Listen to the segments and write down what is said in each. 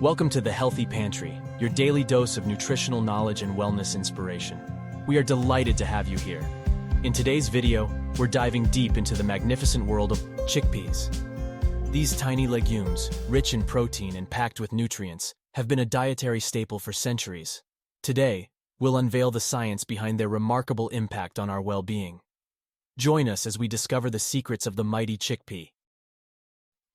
Welcome to the Healthy Pantry, your daily dose of nutritional knowledge and wellness inspiration. We are delighted to have you here. In today's video, we're diving deep into the magnificent world of chickpeas. These tiny legumes, rich in protein and packed with nutrients, have been a dietary staple for centuries. Today, we'll unveil the science behind their remarkable impact on our well-being. Join us as we discover the secrets of the mighty chickpea.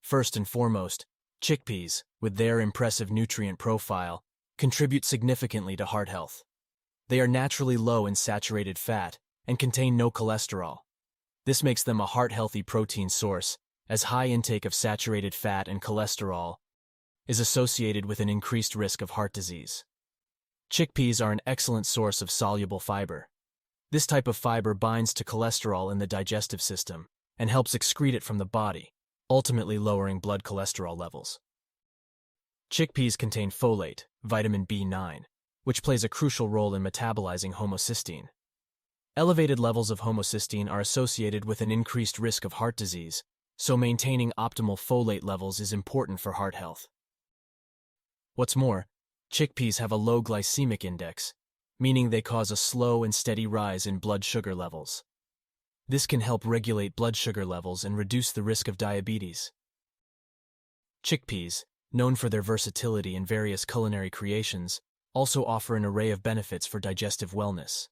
First and foremost, chickpeas, with their impressive nutrient profile, contribute significantly to heart health. They are naturally low in saturated fat and contain no cholesterol. This makes them a heart-healthy protein source, as high intake of saturated fat and cholesterol is associated with an increased risk of heart disease. Chickpeas are an excellent source of soluble fiber. This type of fiber binds to cholesterol in the digestive system and helps excrete it from the body, ultimately lowering blood cholesterol levels. Chickpeas contain folate, vitamin B9, which plays a crucial role in metabolizing homocysteine. Elevated levels of homocysteine are associated with an increased risk of heart disease, so maintaining optimal folate levels is important for heart health. What's more, chickpeas have a low glycemic index, meaning they cause a slow and steady rise in blood sugar levels. This can help regulate blood sugar levels and reduce the risk of diabetes. Chickpeas, known for their versatility in various culinary creations, also offer an array of benefits for digestive wellness.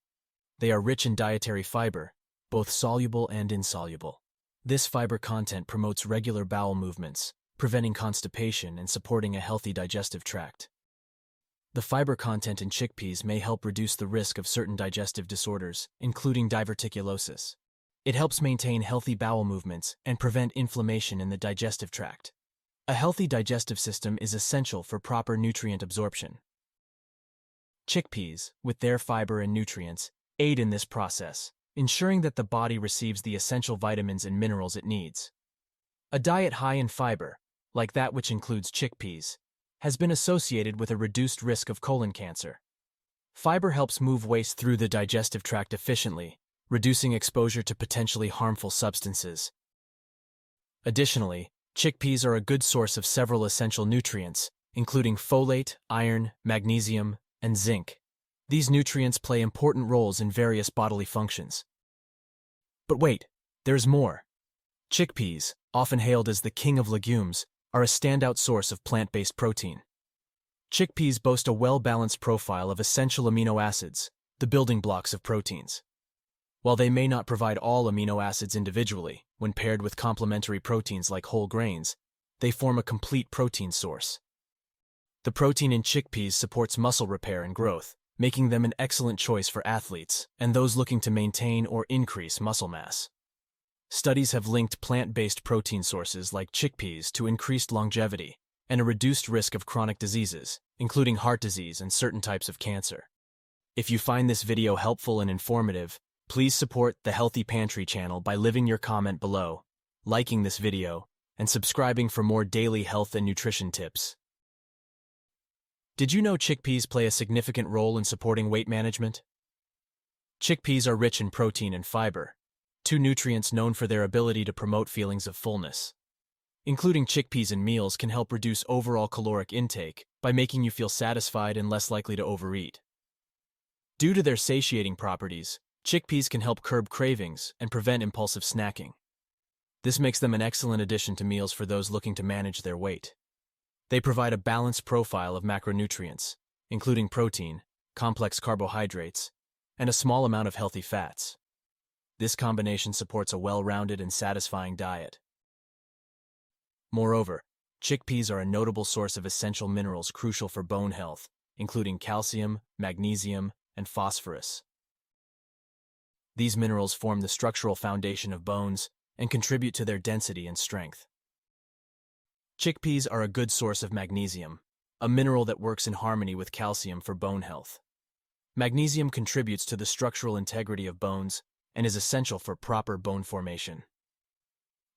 They are rich in dietary fiber, both soluble and insoluble. This fiber content promotes regular bowel movements, preventing constipation and supporting a healthy digestive tract. The fiber content in chickpeas may help reduce the risk of certain digestive disorders, including diverticulosis. It helps maintain healthy bowel movements and prevent inflammation in the digestive tract. A healthy digestive system is essential for proper nutrient absorption. Chickpeas, with their fiber and nutrients, aid in this process, ensuring that the body receives the essential vitamins and minerals it needs. A diet high in fiber, like that which includes chickpeas, has been associated with a reduced risk of colon cancer. Fiber helps move waste through the digestive tract efficiently, reducing exposure to potentially harmful substances. Additionally, chickpeas are a good source of several essential nutrients, including folate, iron, magnesium, and zinc. These nutrients play important roles in various bodily functions. But wait, there's more. Chickpeas, often hailed as the king of legumes, are a standout source of plant-based protein. Chickpeas boast a well-balanced profile of essential amino acids, the building blocks of proteins. While they may not provide all amino acids individually, when paired with complementary proteins like whole grains, they form a complete protein source. The protein in chickpeas supports muscle repair and growth, making them an excellent choice for athletes and those looking to maintain or increase muscle mass. Studies have linked plant-based protein sources like chickpeas to increased longevity and a reduced risk of chronic diseases, including heart disease and certain types of cancer. If you find this video helpful and informative, please support the Healthy Pantry channel by leaving your comment below, liking this video, and subscribing for more daily health and nutrition tips. Did you know chickpeas play a significant role in supporting weight management? Chickpeas are rich in protein and fiber, two nutrients known for their ability to promote feelings of fullness. Including chickpeas in meals can help reduce overall caloric intake by making you feel satisfied and less likely to overeat. Due to their satiating properties, chickpeas can help curb cravings and prevent impulsive snacking. This makes them an excellent addition to meals for those looking to manage their weight. They provide a balanced profile of macronutrients, including protein, complex carbohydrates, and a small amount of healthy fats. This combination supports a well-rounded and satisfying diet. Moreover, chickpeas are a notable source of essential minerals crucial for bone health, including calcium, magnesium, and phosphorus. These minerals form the structural foundation of bones and contribute to their density and strength. Chickpeas are a good source of magnesium, a mineral that works in harmony with calcium for bone health. Magnesium contributes to the structural integrity of bones and is essential for proper bone formation.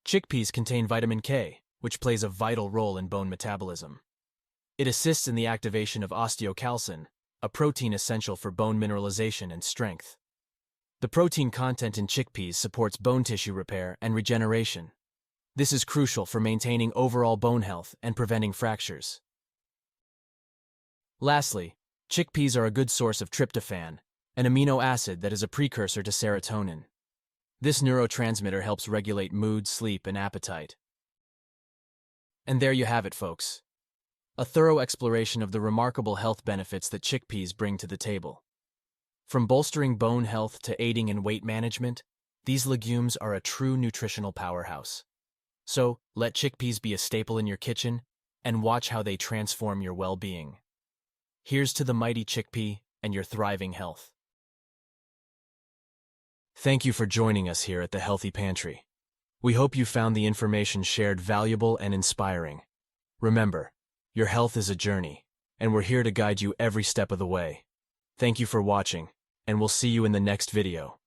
Chickpeas contain vitamin K, which plays a vital role in bone metabolism. It assists in the activation of osteocalcin, a protein essential for bone mineralization and strength. The protein content in chickpeas supports bone tissue repair and regeneration. This is crucial for maintaining overall bone health and preventing fractures. Lastly, chickpeas are a good source of tryptophan, an amino acid that is a precursor to serotonin. This neurotransmitter helps regulate mood, sleep, and appetite. And there you have it, folks. A thorough exploration of the remarkable health benefits that chickpeas bring to the table. From bolstering bone health to aiding in weight management, these legumes are a true nutritional powerhouse. So, let chickpeas be a staple in your kitchen and watch how they transform your well-being. Here's to the mighty chickpea and your thriving health. Thank you for joining us here at the Healthy Pantry. We hope you found the information shared valuable and inspiring. Remember, your health is a journey, and we're here to guide you every step of the way. Thank you for watching, and we'll see you in the next video.